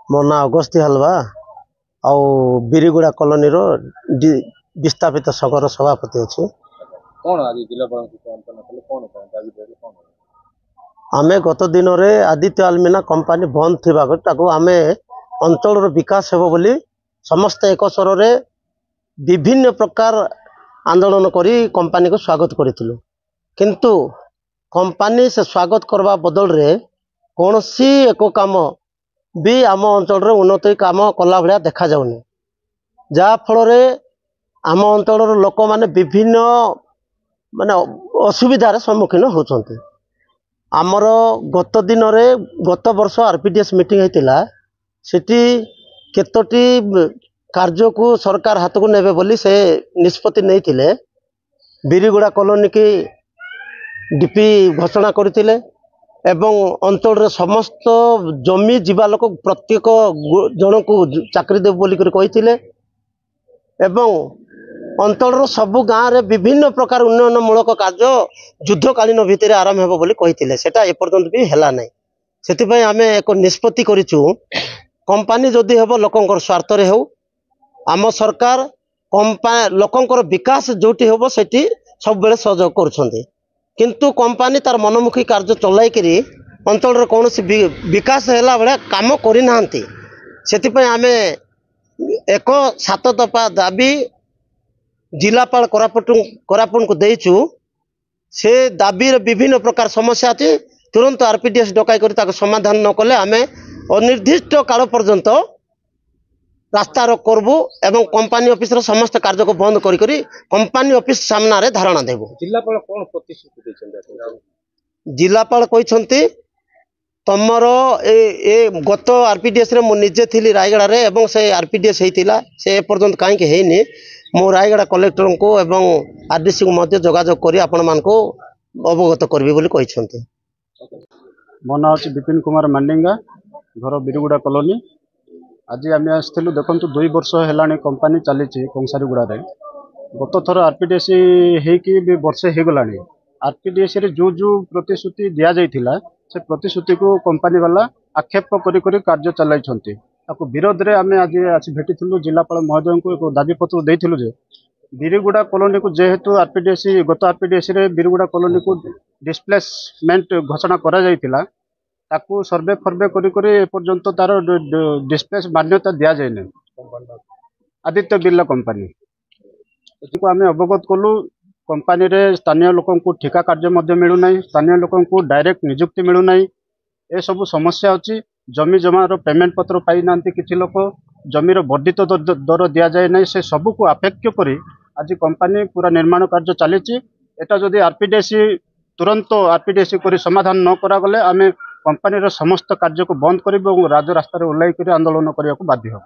मो ना अगस्ती हलवा आउ बिरीगुड़ा कॉलोनी रो विस्थापित संघर सभापति अच्छे। कौन आज जिलापाल कौन दाबी देले कौन आमे गत दिन रे आदित्य आलमिना कंपनी बंद थिबा ताको आमे अंचल रो विकास हेबो बोली समस्त एक स्वर रे विभिन्न प्रकार आंदोलन करी कंपनी को स्वागत करितलु, किंतु कंपनी से स्वागत करबा बदल रे कोनसी एको काम भी आम अंचल रे उन्नति काम कला भलिया देखा जाउनी, जा फल रे आम अंचल रो लोक माने विभिन्न माने असुविधार सम्मुखीन होचंती। आमर गत दिन रे गत वर्ष आरपीडीएस मीटिंग होता सेठी केतोटी कार्य को सरकार हाथ को नेबे बोली से निष्पत्ति नहीं थिले। बिरीगुड़ा कॉलोनी की डीपी घोषणा करथिले एवं अंचल रे समस्त जमी जीवा लोक प्रत्येक जन को चाकरी देव बोली कर कहिथिले एवं अंचल रो सबु गाँव रे विभिन्न प्रकार उन्नयन मूलक कार्य युद्धकालीन भितर आरंभ हेबो बोली कहिथिले, सेटा ए पर्यंत भी हेला नै। सेति पय आमे एक निष्पत्ति करिछु कंपनी जदि हेबो लोकंकर स्वार्थ रे हो, आम सरकार कंपनी लोकंकर विकास जोटी हेबो सेठी सब बेले सहयोग करूछन्ते, किंतु कंपनी तार मनमुखी कार्य चलाई करी अंचल रे कोनोसी विकास हेला बेले काम करि नाहंती। सेति पय आमे एक 7 दफा दाबी जिलापाल कोरापुट को देचु। से दाबी रे विभिन्न प्रकार समस्या अच्छी तुरंत आरपीडीएस डकाई कर समाधान न कले आमे अनिर्दिष्ट काल पर्यंत रास्ता रोक करबू एवं कंपनी ऑफिस रो समस्त कार्य को बंद करी करी कंपनी ऑफिस सामना रे धारणा देबू। जिलापाल कौन प्रतिश्रुति दैछन्ते? जिलापाल कहते तमर ए गत आरपीडीएस रे मु निजे थिली रायगड़ा रे एवं से आरपीडीएस हेतिला से पर्यंत काहे हेनी। मु रायगड़ा कलेक्टर को एवं आरडीसी को मध्य जोगाजोग करी आपण मान को अवगत करबी बोली कहते। मो ना अच्छे विपिन कुमार मांडिंगा, घर बिरीगुड़ा कॉलोनी। आज आम आसलु देखु 2 वर्ष है कंपनी चली कंसारीगुड़ा रे। गत थर आरपीडीएस होगी वर्षे हो गला। आरपीडीएस रे जो जो प्रतिश्रुति दि जाइथिला से प्रतिश्रुति को कंपनी वाला आक्षेप करी कार्य चलाई विरोध रे आम आज आसी भेटिलु जिलापाल महोदय को एक दाबी पत्र देइथिलु जे बिरीगुड़ा कॉलोनी को जेहेतु आरपीडीएस गत आरपीडीएस रे बिरीगुड़ा कॉलोनी को डिस्प्लेसमेंट घोषणा करा जाइथिला, ताकू सर्वे फर्वे करी एपर्यंत तार डिस्प्लेस मान्यता दि जाए आदित्य बिरला कंपनी को आम अवगत कलु। कंपनी रे स्थानीय लोक को ठिका कार्य मिलूना, स्थानीय लोक को डायरेक्ट निजुक्ति मिलूना, ए सब समस्या अच्छी। जमी जमार पेमेंट पत्र पाई ना किसी लोक जमीर वर्धित दर दि जाए ना, से सबू को अपेक्ष कर आज कंपनी पूरा निर्माण कार्य चली। एटा जदि आरपीडीएस तुरंत आरपीडीएस कर समाधान न करागले आम कंपनी समस्त कार्य को बंद कर राजरास्ता ओह्ल आंदोलन करने को बाध्य हो।